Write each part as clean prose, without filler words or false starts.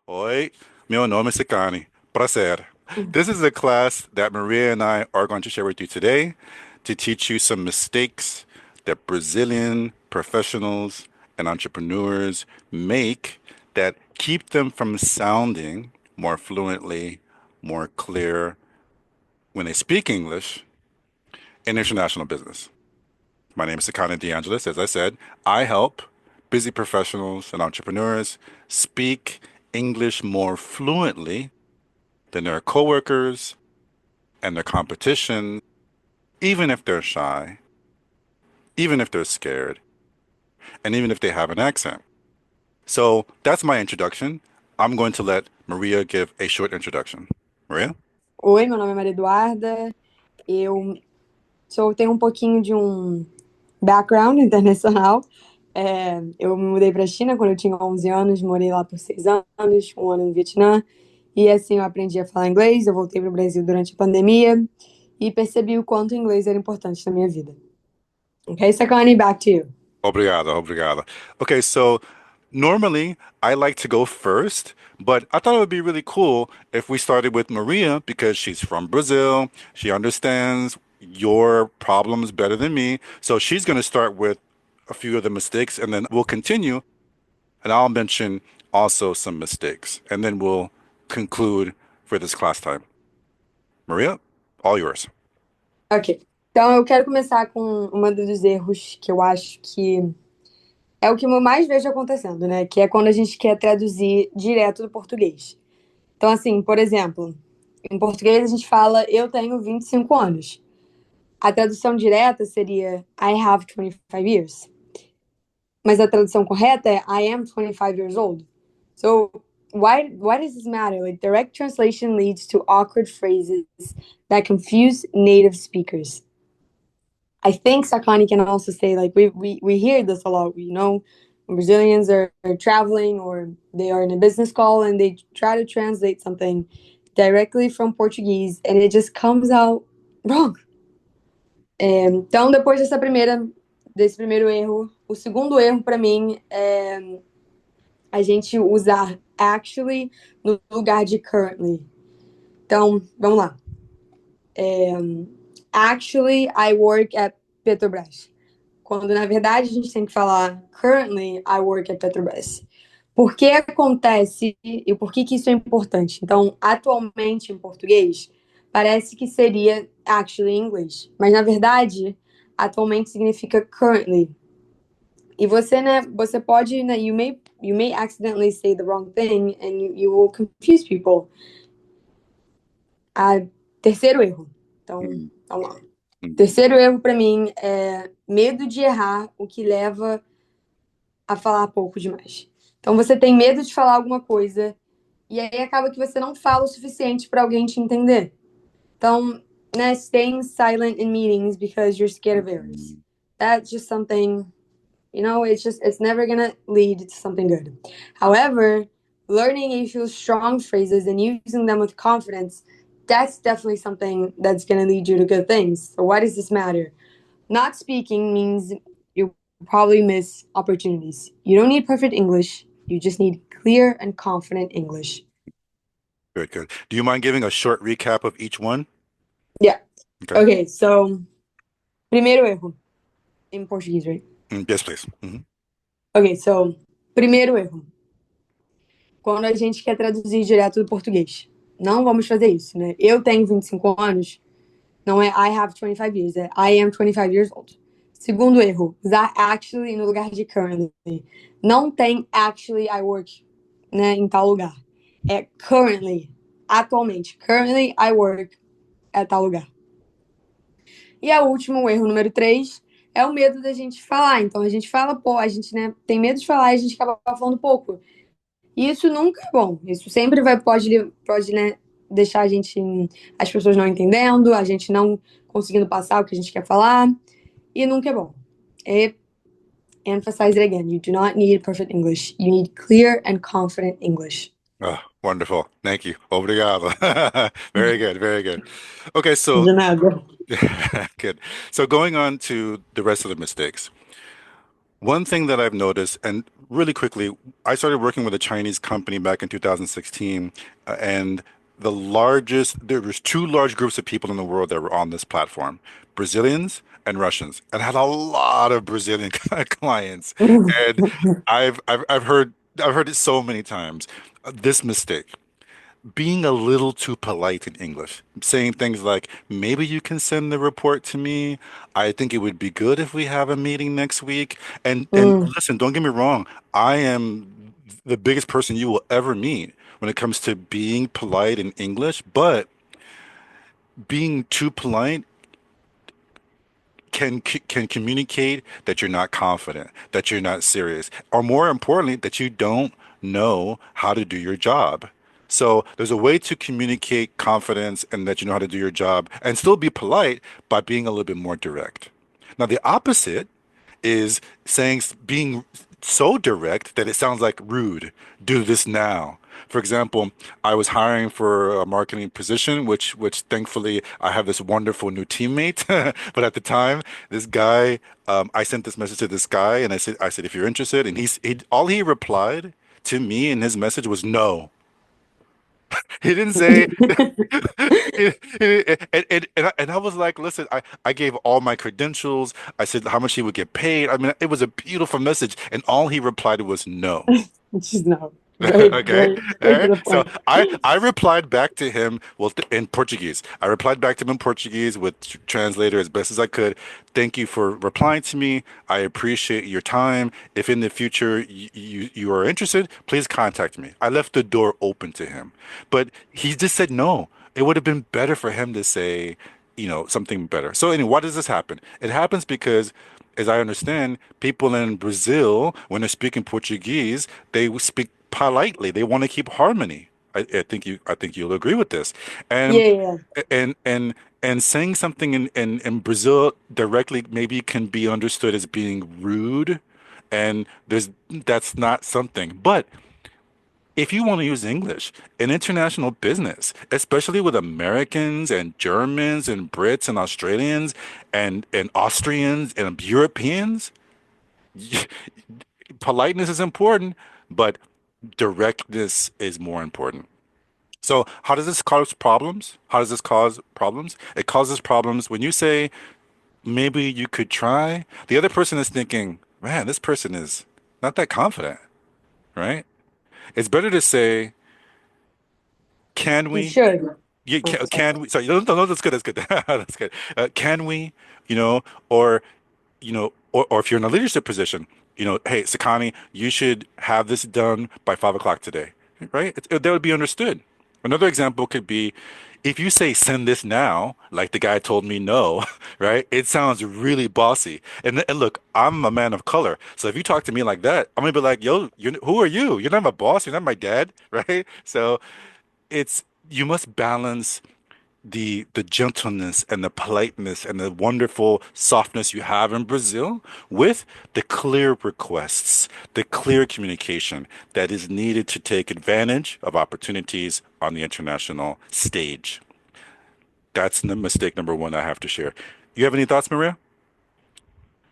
Oi, meu nome é Sakani. Prazer. This is a class that Maria and I are going to share with you today to teach you some mistakes that Brazilian professionals and entrepreneurs make that keep them from sounding more fluently, more clear when they speak English in international business. My name is Sakani DeAngelis. As I said, I help busy professionals and entrepreneurs speak English more fluently than their coworkers and their competition, even if they're shy, even if they're scared, and even if they have an accent. So that's my introduction. I'm going to let Maria give a short introduction. Maria? Oi, meu nome é Maria Eduarda. Tenho um pouquinho de um background internacional. Eu me mudei para a China quando eu tinha 11 anos, morei lá por 6 anos, um ano no Vietnã. E assim eu aprendi a falar inglês. Eu voltei para o Brasil durante a pandemia e percebi o quanto o inglês era importante na minha vida. Okay, Sakani, back to you. Obrigado, obrigado. Okay, so normally I like to go first, but I thought it would be really cool if we started with Maria because she's from Brazil. She understands your problems better than me. So she's going to start with a few of the mistakes and then we'll continue and I'll mention also some mistakes and then we'll conclude for this class time. Maria, all yours. Ok. Então eu quero começar com um dos erros que eu acho que é o que eu mais vejo acontecendo, né? Que é quando a gente quer traduzir direto do português. Então, assim, por exemplo, em português a gente fala eu tenho 25 anos. A tradução direta seria I have 25 years. Mas a tradução correta é I am 25 years old. So, why does this matter? Like, direct translation leads to awkward phrases that confuse native speakers. I think Sakani can also say, like, we hear this a lot, when Brazilians are traveling or they are in a business call and they try to translate something directly from Portuguese and it just comes out wrong. Então, depois desse primeiro erro, o segundo erro para mim é a gente usar actually no lugar de currently. Então, vamos lá. Actually, I work at Petrobras. Quando, na verdade, a gente tem que falar currently, I work at Petrobras. Por que acontece e por que isso é importante? Então, atualmente, em português, parece que seria actually em inglês. Mas, na verdade, atualmente significa currently. E você pode, né, you may accidentally say the wrong thing and you will confuse people. Terceiro erro. Então, vamos lá. Terceiro erro para mim é medo de errar, o que leva a falar pouco demais. Então você tem medo de falar alguma coisa e aí acaba que você não fala o suficiente para alguém te entender. Então, né, staying silent in meetings because you're scared of errors. That's just something, it's never gonna lead to something good. However, learning a few strong phrases and using them with confidence, that's definitely something that's going to lead you to good things. So why does this matter? Not speaking means you'll probably miss opportunities. You don't need perfect English. You just need clear and confident English. Good, good. Do you mind giving a short recap of each one? Yeah. Okay, so primeiro erro. In Portuguese, right? Yes, please. Ok, so primeiro erro. Quando a gente quer traduzir direto do português. Não vamos fazer isso, né? Eu tenho 25 anos, não é I have 25 years, é I am 25 years old. Segundo erro, usar actually no lugar de currently. Não tem actually I work, né, em tal lugar. É currently, atualmente. Currently I work at tal lugar. E o último erro, número 3, é o medo da gente falar. Então a gente fala, a gente, né, tem medo de falar e a gente acaba falando pouco. E isso nunca é bom. Isso sempre pode, né, deixar as pessoas não entendendo, a gente não conseguindo passar o que a gente quer falar. E nunca é bom. Emphasize it again. You do not need perfect English. You need clear and confident English. Oh, wonderful. Thank you. Obrigado. Very good, very good. Okay, so De nada. good. So going on to the rest of the mistakes. One thing that I've noticed, and really quickly, I started working with a Chinese company back in 2016, and there was two large groups of people in the world that were on this platform, Brazilians and Russians, and I had a lot of Brazilian clients. And I've heard it so many times. This mistake, being a little too polite in English, saying things like, maybe you can send the report to me. I think it would be good if we have a meeting next week. And Mm, listen, don't get me wrong. I am the biggest person you will ever meet when it comes to being polite in English, but being too polite can communicate that you're not confident, that you're not serious, or more importantly, that you don't know how to do your job. So there's a way to communicate confidence and that you know how to do your job and still be polite by being a little bit more direct. Now, the opposite is being so direct that it sounds like rude. Do this now. For example, I was hiring for a marketing position, which thankfully I have this wonderful new teammate. But at the time, this guy, I sent this message to this guy, and I said, if you're interested, and all he replied to me in his message was no. He didn't say, and I was like, listen, I gave all my credentials. I said how much he would get paid. I mean, it was a beautiful message, and all he replied was no. just no. Very, Okay. very All straight to right. the So point. I replied back to him, well, in Portuguese. I replied back to him in Portuguese with translator as best as I could. Thank you for replying to me. I appreciate your time. If in the future you are interested, please contact me. I left the door open to him, but he just said no. It would have been better for him to say, something better. So anyway, why does this happen? It happens because, as I understand, people in Brazil, when they're speaking Portuguese, they speak politely. They want to keep harmony. I think you'll agree with this. And Yeah, yeah. and saying something in Brazil directly maybe can be understood as being rude, and that's not something. But if you want to use English in international business, especially with Americans and Germans and Brits and Australians and Austrians and Europeans, politeness is important, but directness is more important. So, how does this cause problems? How does this cause problems? It causes problems when you say, maybe you could try. The other person is thinking, man, this person is not that confident, right? It's better to say, can You we? should. Oh, sorry. Can we? Sorry, no, no, no, that's good. That's good. That's good. Can we? You know, or or if you're in a leadership position, hey, Sakani, you should have this done by 5 o'clock today, right? That would be understood. Another example could be if you say send this now, like the guy told me no, right? It sounds really bossy. And look, I'm a man of color. So if you talk to me like that, I'm gonna be like, yo, who are you? You're not my boss. You're not my dad, right? So you must balance the gentleness and the politeness and the wonderful softness you have in Brazil with the clear requests, the clear communication that is needed to take advantage of opportunities on the international stage. That's the mistake number one I have to share. You have any thoughts, Maria?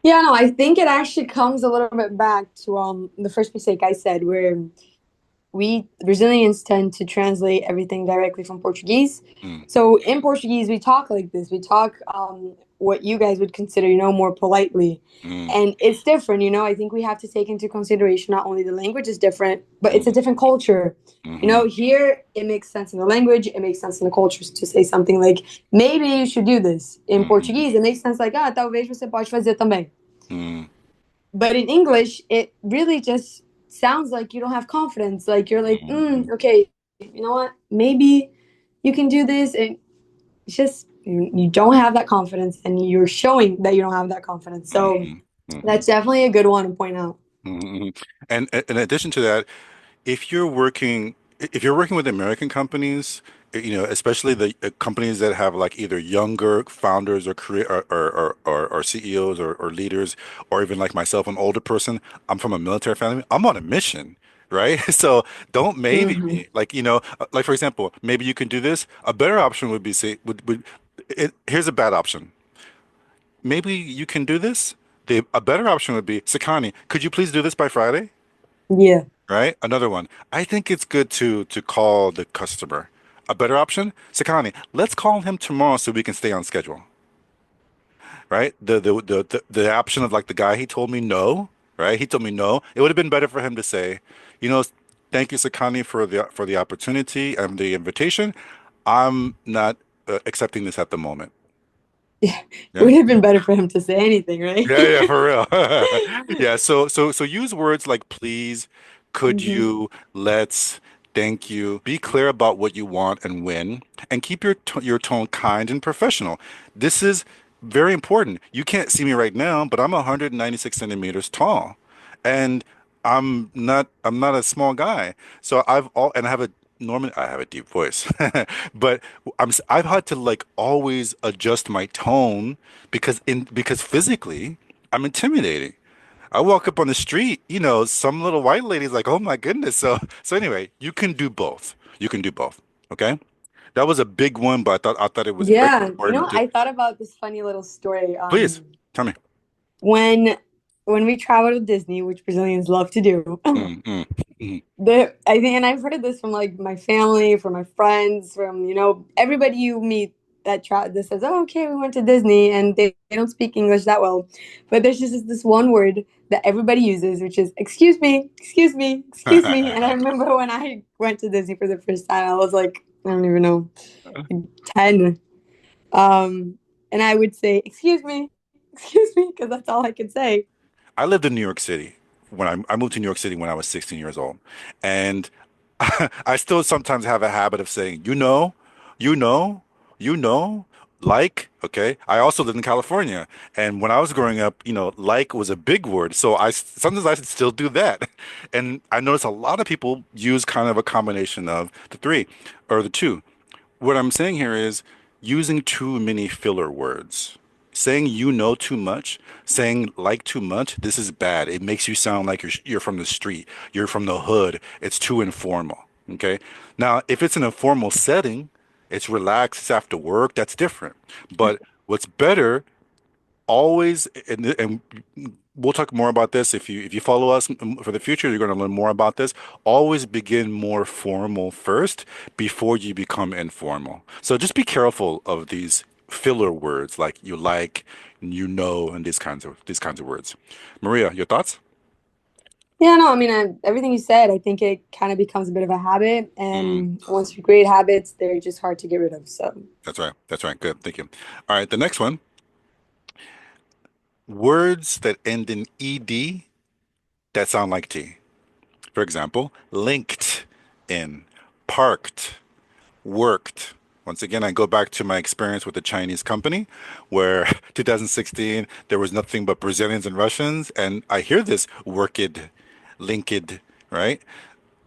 Yeah, no, I think it actually comes a little bit back to the first mistake I said, where we Brazilians tend to translate everything directly from Portuguese. Mm, So in Portuguese, we talk like this. We talk what you guys would consider, more politely. mm, And it's different, I think we have to take into consideration not only the language is different, but it's a mm, different culture. mm, Here it makes sense in the language, it makes sense in the cultures to say something like, maybe you should do this. In mm, Portuguese, it makes sense like, talvez você pode fazer também. mm, But in English, it really just sounds like you don't have confidence. Like you're like, mm, okay, you know what? Maybe you can do this. And it's just, you don't have that confidence and you're showing that you don't have that confidence. So mm, mm, that's definitely a good one to point out. mm. And in addition to that, if you're working with American companies, especially the companies that have like either younger founders or career or CEOs or leaders, or even like myself, an older person, I'm from a military family. I'm on a mission, right? So don't maybe Hmm. me. Like, like for example, maybe you can do this. A better option would be here's a bad option. Maybe you can do this, A better option would be, Sakani, could you please do this by Friday? Yeah. Right? Another one. I think it's good to call the customer. A better option, Sakani, let's call him tomorrow so we can stay on schedule. Right? The option of like the guy, he told me no, right? He told me no. It would have been better for him to say, you know, thank you, Sakani, for the opportunity and the invitation. I'm not accepting this at the moment. Yeah. It Yeah. would have been better for him to say anything, right? Yeah, yeah, for real. Yeah, so use words like please, could Hmm. you, let's, thank you. Be clear about what you want and when, and keep your tone kind and professional. This is very important. You can't see me right now, but I'm 196 centimeters tall, and I'm not a small guy. So I have a normally I have a deep voice, but I've had to like always adjust my tone because physically I'm intimidating. I walk up on the street, some little white lady's like, "Oh my goodness." So anyway, you can do both. You can do both. Okay? That was a big one, but I thought it was very Yeah. important to I thought about this funny little story. please tell me. When when we traveled to Disney, which Brazilians love to do, Mm, mm, mm. I think, and I've heard this from like my family, from my friends, from everybody you meet that says, "Oh, okay, we went to Disney," and they don't speak English that well, but there's just this one word that everybody uses, which is "excuse me, excuse me, excuse me." And I remember when I went to Disney for the first time, I was like, I don't even know, 10, and I would say, excuse me," because that's all I could say. I lived in New York City I moved to New York City when I was 16 years old, and I still sometimes have a habit of saying, you know, you know, like, okay. I also lived in California, and when I was growing up, like was a big word, so sometimes I still do that, and I notice a lot of people use kind of a combination of the three or the two. What I'm saying here is using too many filler words. Saying too much, saying like too much, this is bad. It makes you sound like you're from the street, you're from the hood. It's too informal. Okay. Now, if it's an informal setting, it's relaxed, it's after work, that's different. But what's better always, and we'll talk more about this if you follow us for the future, you're going to learn more about this. Always begin more formal first before you become informal. So just be careful of these filler words like you like, and these kinds of words. Maria, your thoughts? Yeah, no, I mean, everything you said, I think it kind of becomes a bit of a habit. Mm, And once you create habits, they're just hard to get rid of. So, that's right. That's right. Good. Thank you. All right. The next one, words that end in ed that sound like t. For example, linked in, parked, worked. Once again, I go back to my experience with the Chinese company where 2016, there was nothing but Brazilians and Russians. And I hear this worked, linked, right?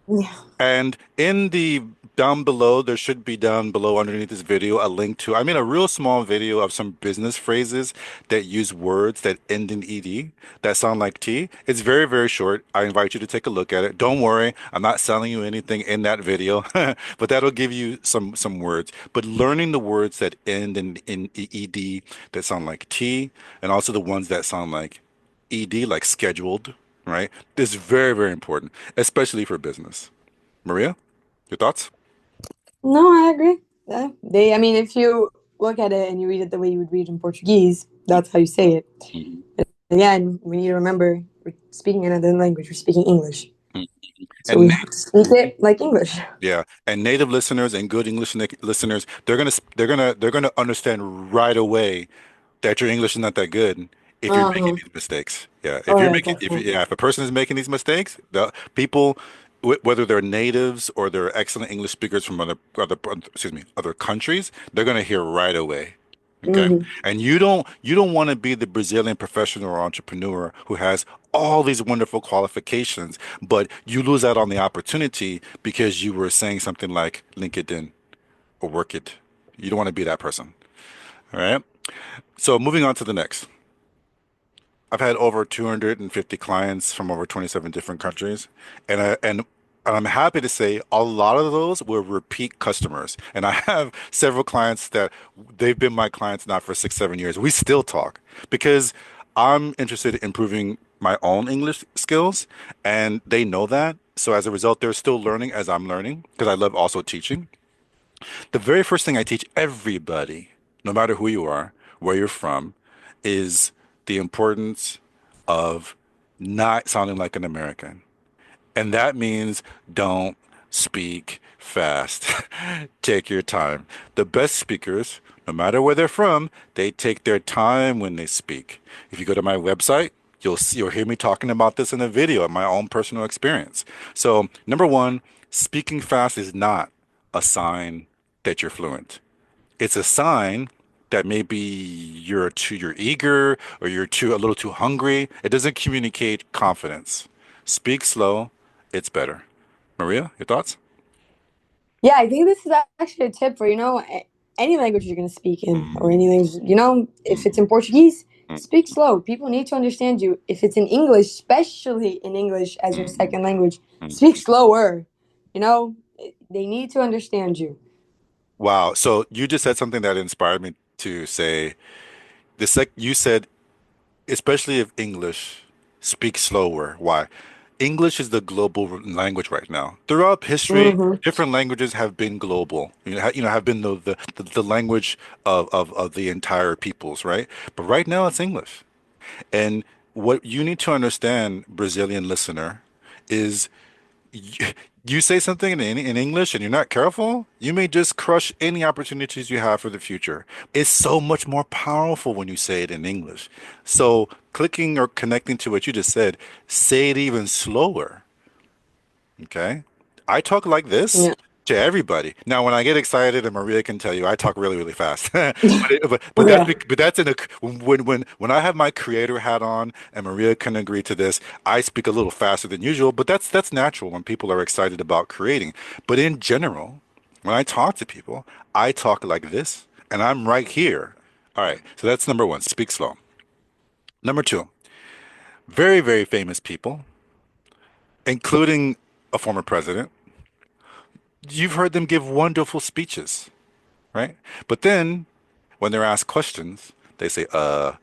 yeah. And in the down below, there should be down below underneath this video a link to, I mean, a real small video of some business phrases that use words that end in ed that sound like t. It's very, very short. I invite you to take a look at it. Don't worry, I'm not selling you anything in that video, but that'll give you some words. But learning the words that end in ed that sound like t, and also the ones that sound like ed, like scheduled, right? Is very, very important, especially for business. Maria, your thoughts? No, I agree. Yeah. I mean, if you look at it and you read it the way you would read in Portuguese, that's how you say it. Mhm. Again, we need to remember we're speaking another language, we're speaking English. Mhm. So And we have to speak it like English. yeah, and native listeners and good English listeners, they're gonna understand right away that your English is not that good if you're making Uh-huh. these mistakes. Yeah, if Oh, you're yeah, making if definitely. yeah, if a person is making these mistakes, the people, whether they're natives or they're excellent English speakers from other countries, they're gonna hear right away. Okay. Hmm. And you don't want to be the Brazilian professional or entrepreneur who has all these wonderful qualifications, but you lose out on the opportunity because you were saying something like LinkedIn or work it. You don't want to be that person. All right. So moving on to the next. I've had over 250 clients from over 27 different countries, and I'm happy to say a lot of those were repeat customers. And I have several clients that they've been my clients now for 6, 7 years. We still talk because I'm interested in improving my own English skills, and they know that. So as a result, they're still learning as I'm learning because I love also teaching. The very first thing I teach everybody, no matter who you are, where you're from, is the importance of not sounding like an American. And that means don't speak fast. Take your time. The best speakers, no matter where they're from, they take their time when they speak. If you go to my website, you'll hear me talking about this in a video of my own personal experience. So, number one, speaking fast is not a sign that you're fluent. It's a sign that maybe you're eager or a little too hungry. It doesn't communicate confidence. Speak slow, it's better. Maria, your thoughts? Yeah, I think this is actually a tip for, any language you're going to speak in, or any Mm, language, if it's mm, in Portuguese, mm, speak slow. People need to understand you. If it's in English, especially in English as your mm, second language, mm. speak slower. They need to understand you. Wow. So you just said something that inspired me to say you said, especially if English, speak slower. Why? English is the global language right now. Throughout history, Hmm. different languages have been global. Have been the language of the entire peoples, right? But right now it's English. And what you need to understand, Brazilian listener, is you, you say something in English and you're not careful, you may just crush any opportunities you have for the future. It's so much more powerful when you say it in English. So, clicking or connecting to what you just said, say it even slower. Okay. I talk like this Yeah. to everybody. Now, when I get excited, and Maria can tell you, I talk really, really fast. But Oh, that's yeah. but that's in a when I have my creator hat on, and Maria can agree to this, I speak a little faster than usual. But that's natural when people are excited about creating. But in general, when I talk to people, I talk like this, and I'm right here. All right. So that's number one. Speak slow. Number two, very, very famous people, including a former president. You've heard them give wonderful speeches, right? But then when they're asked questions, they say, uh,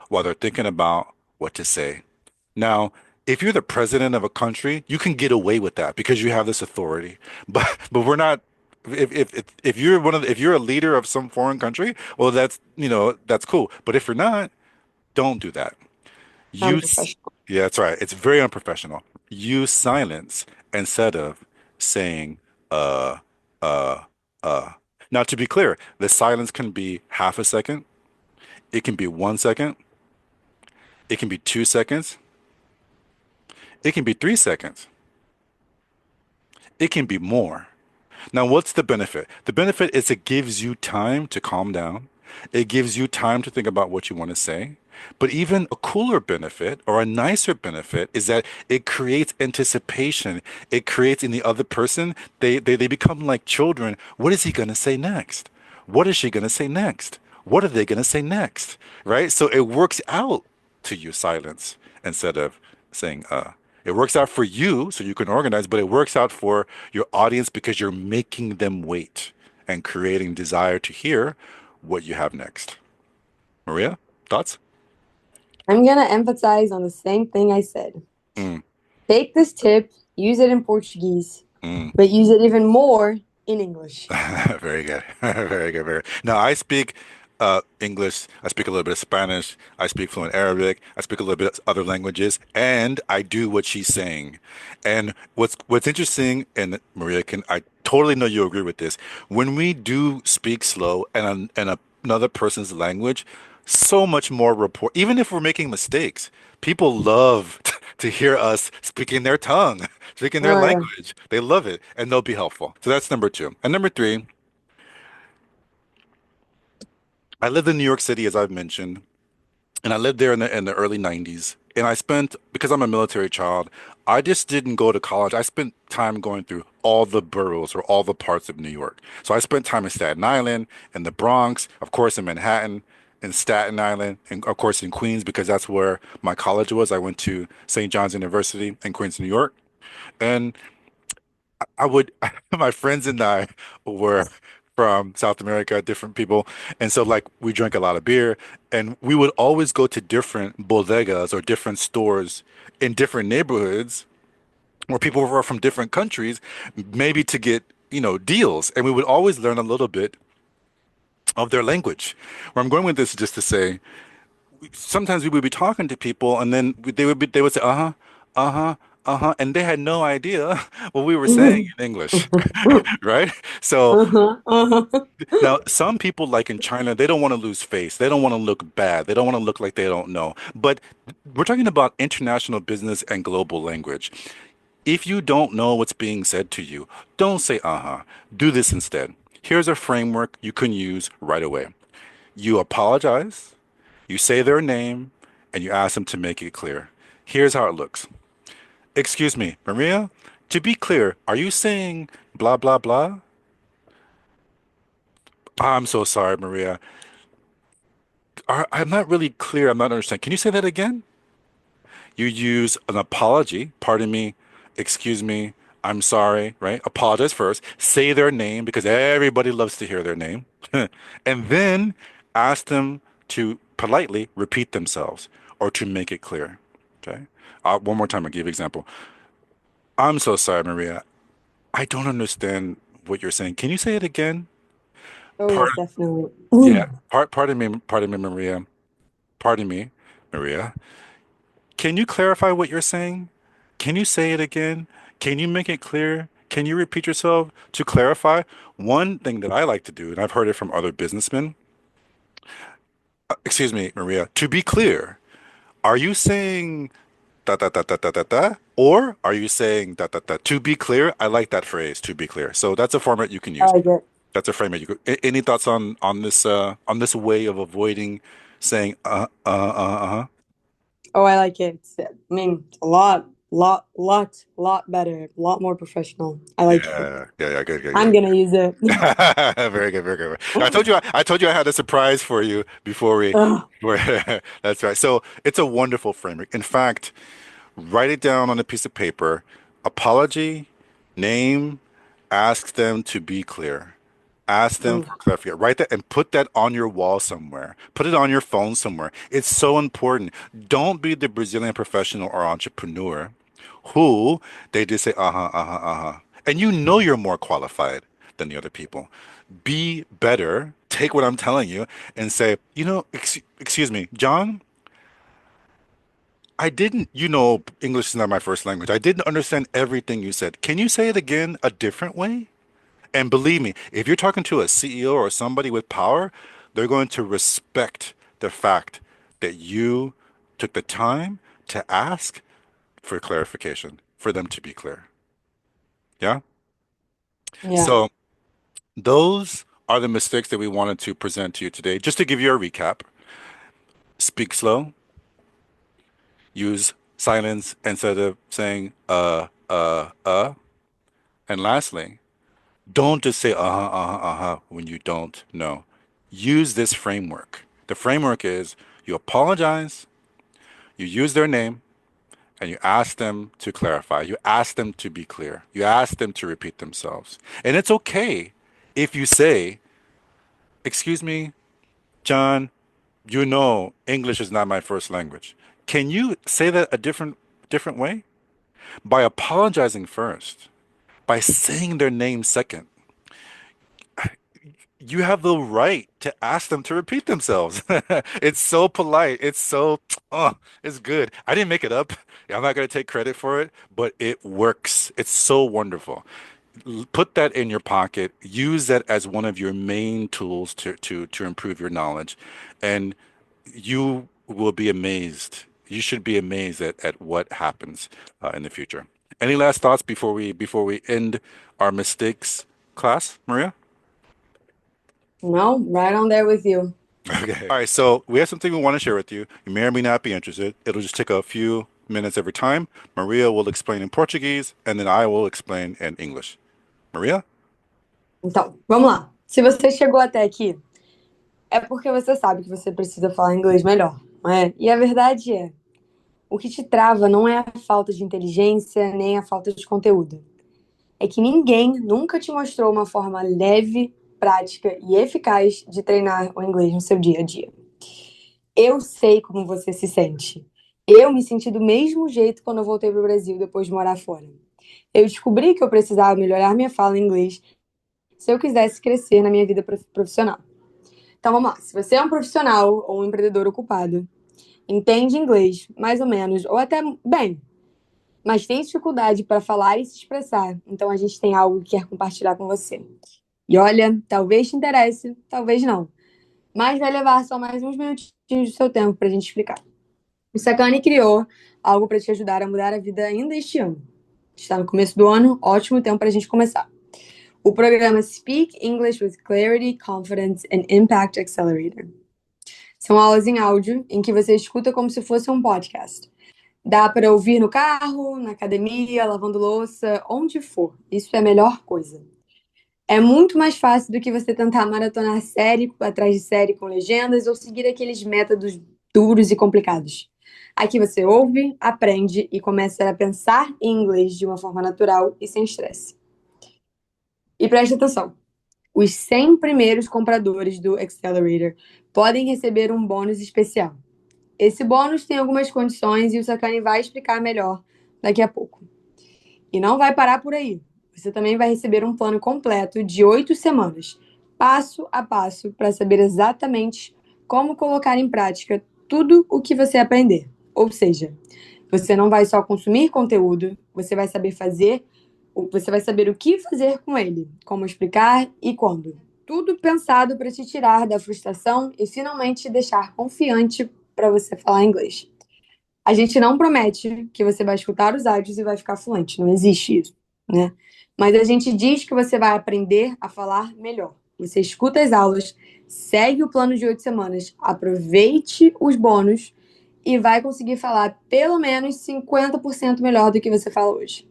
while they're thinking about what to say. Now, if you're the president of a country, you can get away with that because you have this authority. But we're not. If you're if you're a leader of some foreign country, well, that's cool. But if you're not, don't do that. Use, Unprofessional. yeah, that's right. It's very unprofessional. Use silence instead of saying, uh, uh, uh. Now, to be clear, the silence can be half a second, it can be 1 second, it can be 2 seconds, it can be 3 seconds, it can be more. Now, what's the benefit? The benefit is it gives you time to calm down. It gives you time to think about what you want to say. But even a cooler benefit or a nicer benefit is that it creates anticipation. It creates in the other person, they become like children. What is he going to say next? What is she going to say next? What are they going to say next? Right? So it works out to you silence instead of saying it works out for you so you can organize, but it works out for your audience because you're making them wait and creating desire to hear what you have next. Maria, thoughts? I'm going to emphasize on the same thing I said. Mm, Take this tip, use it in Portuguese, mm. but use it even more in English. Very good. Very good. Very. Now, I speak English. I speak a little bit of Spanish. I speak fluent Arabic. I speak a little bit of other languages, and I do what she's saying. And what's interesting, and Maria can, I totally know you agree with this. When we do speak slow and another person's language, so much more rapport. Even if we're making mistakes, people love to hear us speaking their tongue, speaking their Oh, yeah. language. They love it, and they'll be helpful. So that's number two. And number three, I lived in New York City, as I've mentioned, and I lived there in the early 90s. And I spent, because I'm a military child, I just didn't go to college. I spent time going through all the boroughs or all the parts of New York. So I spent time in Staten Island, in the Bronx, of course, in Manhattan, in Staten Island, and of course in Queens, because that's where my college was. I went to St. John's University in Queens, New York. And I would, my friends and I were from South America, different people. And so like we drank a lot of beer and we would always go to different bodegas or different stores in different neighborhoods where people were from different countries, maybe to get, deals. And we would always learn a little bit of their language. Where I'm going with this is just to say, sometimes we would be talking to people and then they would say, uh-huh, uh-huh, uh-huh, and they had no idea what we were saying in English, right? So Aham, aham. now some people like in China, they don't want to lose face. They don't want to look bad. They don't want to look like they don't know. But we're talking about international business and global language. If you don't know what's being said to you, don't say uh-huh. Do this instead. Here's a framework you can use right away. You apologize, you say their name, and you ask them to make it clear. Here's how it looks. Excuse me, Maria, to be clear, are you saying blah, blah, blah? I'm so sorry, Maria. I'm not really clear. I'm not understanding. Can you say that again? You use an apology, pardon me, excuse me, I'm sorry, right? Apologize first, say their name because everybody loves to hear their name, and then ask them to politely repeat themselves or to make it clear. Okay. One more time, I'll give you an example. I'm so sorry, Maria. I don't understand what you're saying. Can you say it again? Oh, Part, yes, definitely. yeah. Pardon me, Maria. Pardon me, Maria. Can you clarify what you're saying? Can you say it again? Can you make it clear? Can you repeat yourself to clarify? One thing that I like to do, and I've heard it from other businessmen, excuse me, Maria, to be clear, are you saying da da da da da da da? Or are you saying da da da? To be clear, I like that phrase, to be clear. So that's a format you can I use. like it. That's a framework you could. Any thoughts on this way of avoiding saying uh-huh? Oh, I like it. I mean, lot better, a lot more professional. I like it. Yeah, good, good, I'm good. gonna use it. Very good, very good. I told you I had a surprise for you before we Ugh. that's right. So it's a wonderful framework. In fact, write it down on a piece of paper. Apology, name, ask them to be clear. Ask them Mm. for clarification. Write that and put that on your wall somewhere. Put it on your phone somewhere. It's so important. Don't be the Brazilian professional or entrepreneur who they just say, uh-huh, uh-huh, uh-huh. And you know you're more qualified than the other people. Be better. Take what I'm telling you and say, excuse me, John, I didn't, English is not my first language. I didn't understand everything you said. Can you say it again a different way? And believe me, if you're talking to a CEO or somebody with power, they're going to respect the fact that you took the time to ask for clarification, for them to be clear. Yeah? Yeah. So those are the mistakes that we wanted to present to you today. Just to give you a recap, speak slow, use silence instead of saying and lastly, don't just say when you don't know. Use this framework. The framework is you apologize, you use their name, and you ask them to clarify. You ask them to be clear. You ask them to repeat themselves. And it's okay if you say, excuse me, John, English is not my first language. Can you say that a different way? By apologizing first, by saying their name second, you have the right to ask them to repeat themselves. It's so polite. It's good. I didn't make it up. I'm not going to take credit for it, but it works. It's so wonderful. Put that in your pocket. Use that as one of your main tools to improve your knowledge, and you will be amazed. You should be amazed at what happens in the future. Any last thoughts before we end our mistakes class, Maria? No, right on there with you. Okay. All right. So we have something we want to share with you. You may or may not be interested. It'll just take a few minutes every time. Maria will explain in Portuguese, and then I will explain in English. Maria? Então, vamos lá. Se você chegou até aqui, é porque você sabe que você precisa falar inglês melhor, não é? E a verdade é, o que te trava não é a falta de inteligência, nem a falta de conteúdo. É que ninguém nunca te mostrou uma forma leve prática e eficaz de treinar o inglês no seu dia a dia. Eu sei como você se sente. Eu me senti do mesmo jeito quando eu voltei para o Brasil depois de morar fora. Eu descobri que eu precisava melhorar minha fala em inglês se eu quisesse crescer na minha vida profissional. Então vamos lá. Se você é um profissional ou um empreendedor ocupado, entende inglês, mais ou menos, ou até bem, mas tem dificuldade para falar e se expressar, então a gente tem algo que quer compartilhar com você. E olha, talvez te interesse, talvez não, mas vai levar só mais uns minutinhos do seu tempo para a gente explicar. O Sakani criou algo para te ajudar a mudar a vida ainda este ano. Está no começo do ano, ótimo tempo para a gente começar. O programa Speak English with Clarity, Confidence and Impact Accelerator. São aulas em áudio em que você escuta como se fosse um podcast. Dá para ouvir no carro, na academia, lavando louça, onde for. Isso é a melhor coisa. É muito mais fácil do que você tentar maratonar série atrás de série com legendas ou seguir aqueles métodos duros e complicados. Aqui você ouve, aprende e começa a pensar em inglês de uma forma natural e sem estresse. E preste atenção. Os 100 primeiros compradores do Accelerator podem receber um bônus especial. Esse bônus tem algumas condições e o Sakani vai explicar melhor daqui a pouco. E não vai parar por aí. Você também vai receber um plano completo de 8 semanas, passo a passo, para saber exatamente como colocar em prática tudo o que você aprender. Ou seja, você não vai só consumir conteúdo, você vai saber o que fazer com ele, como explicar e quando. Tudo pensado para te tirar da frustração e finalmente te deixar confiante para você falar inglês. A gente não promete que você vai escutar os áudios e vai ficar fluente, não existe isso, né? Mas a gente diz que você vai aprender a falar melhor. Você escuta as aulas, segue o plano de 8 semanas, aproveite os bônus e vai conseguir falar pelo menos 50% melhor do que você fala hoje.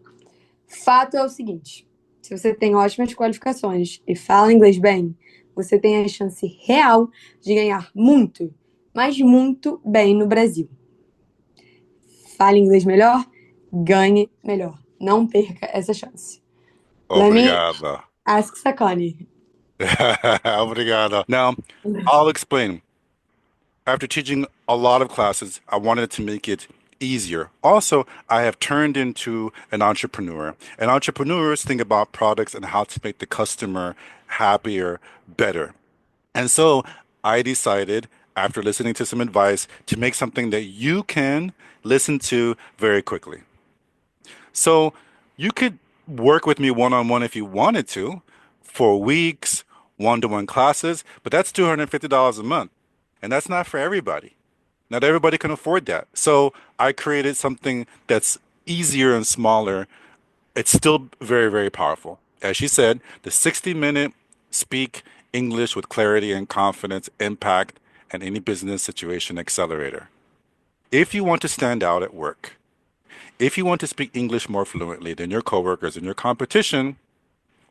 Fato é o seguinte: se você tem ótimas qualificações e fala inglês bem, você tem a chance real de ganhar muito, mas muito bem no Brasil. Fale inglês melhor, ganhe melhor. Não perca essa chance. Let me Obrigado. ask Sakani. Obrigado. Now, I'll explain. After teaching a lot of classes, I wanted to make it easier. Also, I have turned into an entrepreneur. And entrepreneurs think about products and how to make the customer happier, better. And so I decided, after listening to some advice, to make something that you can listen to very quickly. So you could work with me one-on-one if you wanted to for weeks, one-to-one classes, but that's $250 a month. And that's not for everybody. Not everybody can afford that. So I created something that's easier and smaller. It's still very, very powerful. As she said, the 60-minute speak English with clarity and confidence, impact, and any business situation accelerator. If you want to stand out at work, if you want to speak English more fluently than your coworkers and your competition,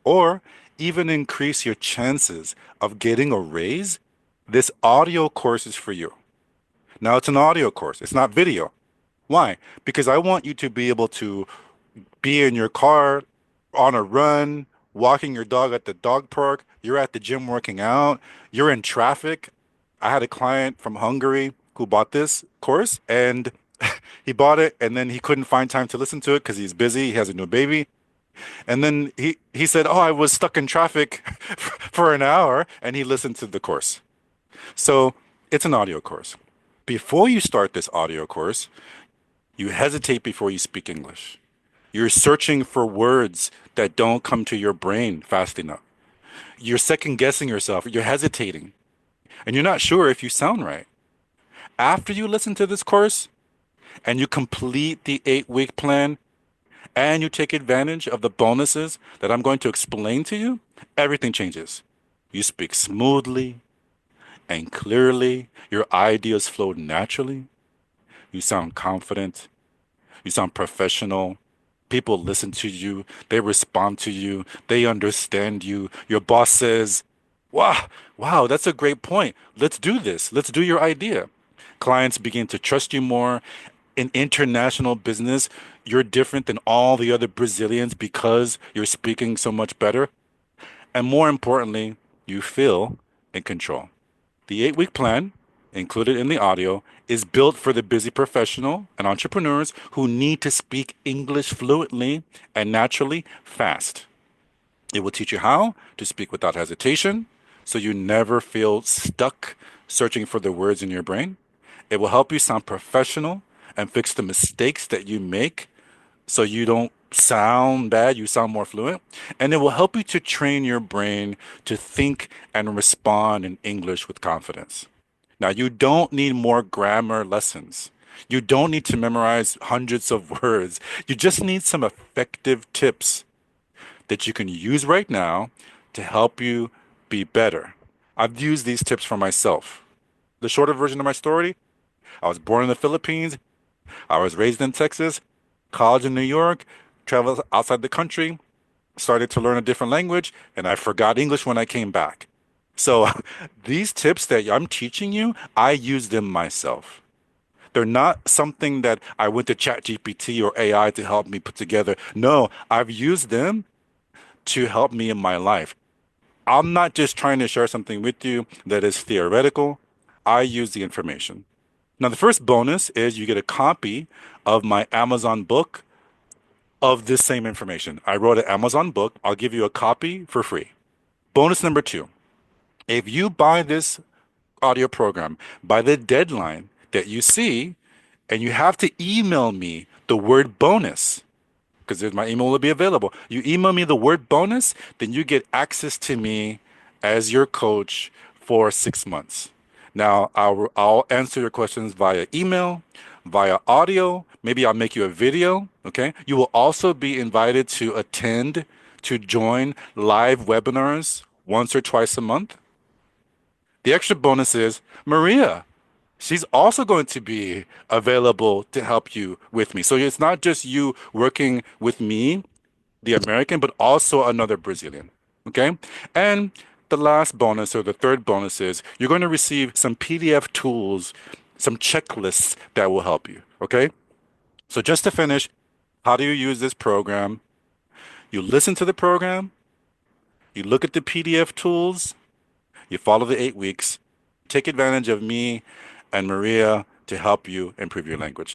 or even increase your chances of getting a raise, this audio course is for you. Now, it's an audio course, it's not video. Why? Because I want you to be able to be in your car, on a run, walking your dog at the dog park, you're at the gym working out, you're in traffic. I had a client from Hungary who bought this course and he bought it and then he couldn't find time to listen to it because he's busy, he has a new baby. And then he said, "Oh, I was stuck in traffic for an hour," and he listened to the course. So it's an audio course. Before you start this audio course, you hesitate before you speak English. You're searching for words that don't come to your brain fast enough. You're second guessing yourself. You're hesitating. And you're not sure if you sound right. After you listen to this course and you complete the 8-week plan and you take advantage of the bonuses that I'm going to explain to you, everything changes. You speak smoothly and clearly. Your ideas flow naturally. You sound confident. You sound professional. People listen to you. They respond to you. They understand you. Your boss says, wow, wow, that's a great point. Let's do this. Let's do your idea. Clients begin to trust you more. In international business, you're different than all the other Brazilians because you're speaking so much better. And more importantly, you feel in control. The 8-week plan, included in the audio, is built for the busy professional and entrepreneurs who need to speak English fluently and naturally fast. It will teach you how to speak without hesitation so you never feel stuck searching for the words in your brain. It will help you sound professional and fix the mistakes that you make so you don't sound bad, you sound more fluent. And it will help you to train your brain to think and respond in English with confidence. Now, you don't need more grammar lessons. You don't need to memorize hundreds of words. You just need some effective tips that you can use right now to help you be better. I've used these tips for myself. The shorter version of my story: I was born in the Philippines. I was raised in Texas, college in New York, traveled outside the country, started to learn a different language, and I forgot English when I came back. So these tips that I'm teaching you, I use them myself. They're not something that I went to ChatGPT or AI to help me put together. No, I've used them to help me in my life. I'm not just trying to share something with you that is theoretical. I use the information. Now, the first bonus is you get a copy of my Amazon book of this same information. I wrote an Amazon book. I'll give you a copy for free. Bonus number two: if you buy this audio program by the deadline that you see, and you have to email me the word bonus, because my email will be available. You email me the word bonus, then you get access to me as your coach for 6 months. Now, I'll answer your questions via email, via audio. Maybe I'll make you a video. Okay. You will also be invited to join live webinars once or twice a month. The extra bonus is Maria. She's also going to be available to help you with me. So it's not just you working with me, the American, but also another Brazilian. Okay. And the last bonus, or the third bonus, is you're going to receive some PDF tools, some checklists that will help you. Okay. So just to finish, how do you use this program? You listen to the program, you look at the PDF tools, you follow the 8 weeks, take advantage of me and Maria to help you improve your language.